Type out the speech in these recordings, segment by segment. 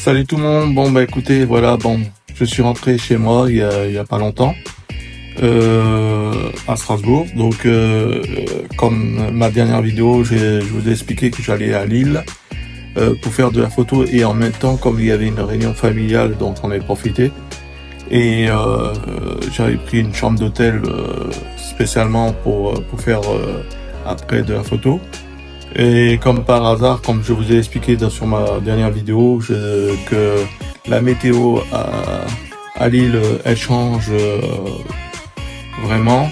Salut tout le monde. Bon bah écoutez, voilà, je suis rentré chez moi il y a pas longtemps à Strasbourg. Donc comme ma dernière vidéo, je vous ai expliqué que j'allais à Lille pour faire de la photo, et en même temps, comme il y avait une réunion familiale, donc on a profité, et j'avais pris une chambre d'hôtel spécialement pour faire après de la photo. Et comme par hasard, comme je vous ai expliqué sur ma dernière vidéo, que la météo à Lille, elle change vraiment.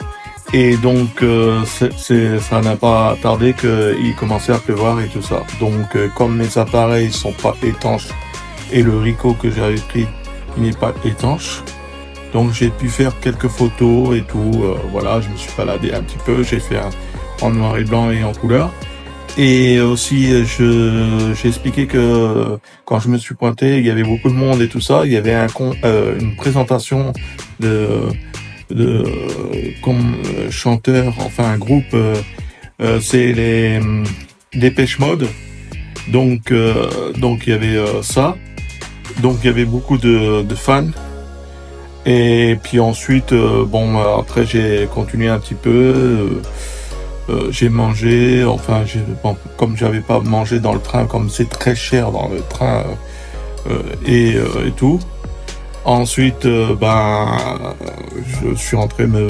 Et donc, ça n'a pas tardé qu'il commençait à pleuvoir et tout ça. Donc, comme mes appareils sont pas étanches et le Ricoh que j'avais pris, il n'est pas étanche, donc j'ai pu faire quelques photos et tout. Voilà, je me suis baladé un petit peu, j'ai fait en noir et blanc et en couleur. Et aussi, j'ai expliqué que quand je me suis pointé, il y avait beaucoup de monde et tout ça. Il y avait une présentation comme chanteur, enfin un groupe. C'est les Depeche Mode. Donc il y avait ça. Donc il y avait beaucoup de fans. Et puis ensuite, après j'ai continué un petit peu. J'ai mangé, comme j'avais pas mangé dans le train, comme c'est très cher dans le train et tout. Ensuite, je suis rentré me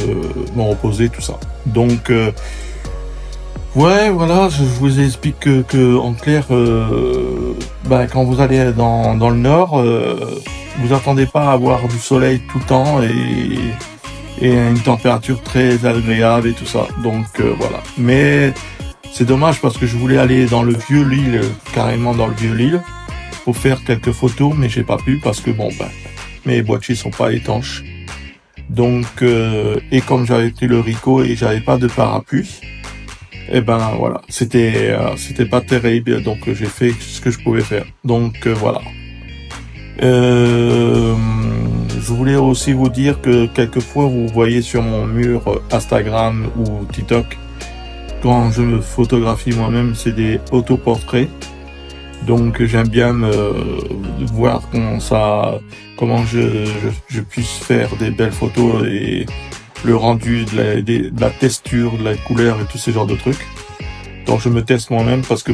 reposer, tout ça. Donc, ouais, voilà, je vous explique que en clair, quand vous allez dans le nord, vous attendez pas à avoir du soleil tout le temps et une température très agréable et tout ça. Donc voilà. Mais c'est dommage parce que je voulais aller dans le vieux Lille, carrément dans le vieux Lille, pour faire quelques photos, mais j'ai pas pu parce que mes boîtiers sont pas étanches. Donc et comme j'avais pris le Ricoh et j'avais pas de parapluie, voilà, c'était pas terrible. Donc j'ai fait ce que je pouvais faire. Donc voilà. Je voulais aussi vous dire que quelquefois vous voyez sur mon mur Instagram ou TikTok, quand je me photographie moi-même, c'est des autoportraits. Donc j'aime bien voir comment je puisse faire des belles photos et le rendu de la texture, de la couleur et tous ces genres de trucs. Donc je me teste moi-même parce que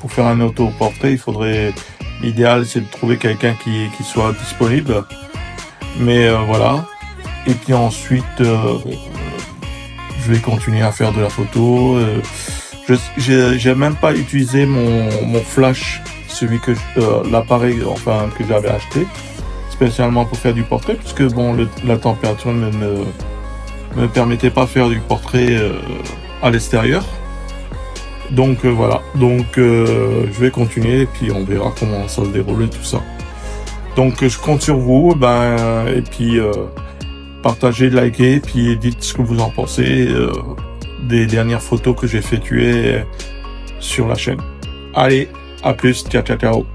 pour faire un autoportrait, l'idéal c'est de trouver quelqu'un qui soit disponible. Mais voilà. Et puis ensuite, je vais continuer à faire de la photo. J'ai même pas utilisé mon flash, l'appareil que j'avais acheté spécialement pour faire du portrait, puisque la température ne me permettait pas de faire du portrait à l'extérieur. Donc voilà, je vais continuer et puis on verra comment ça se déroule tout ça. Donc je compte sur vous, et puis partagez, likez, puis dites ce que vous en pensez des dernières photos que j'ai effectuées sur la chaîne. Allez, à plus, ciao ciao ciao.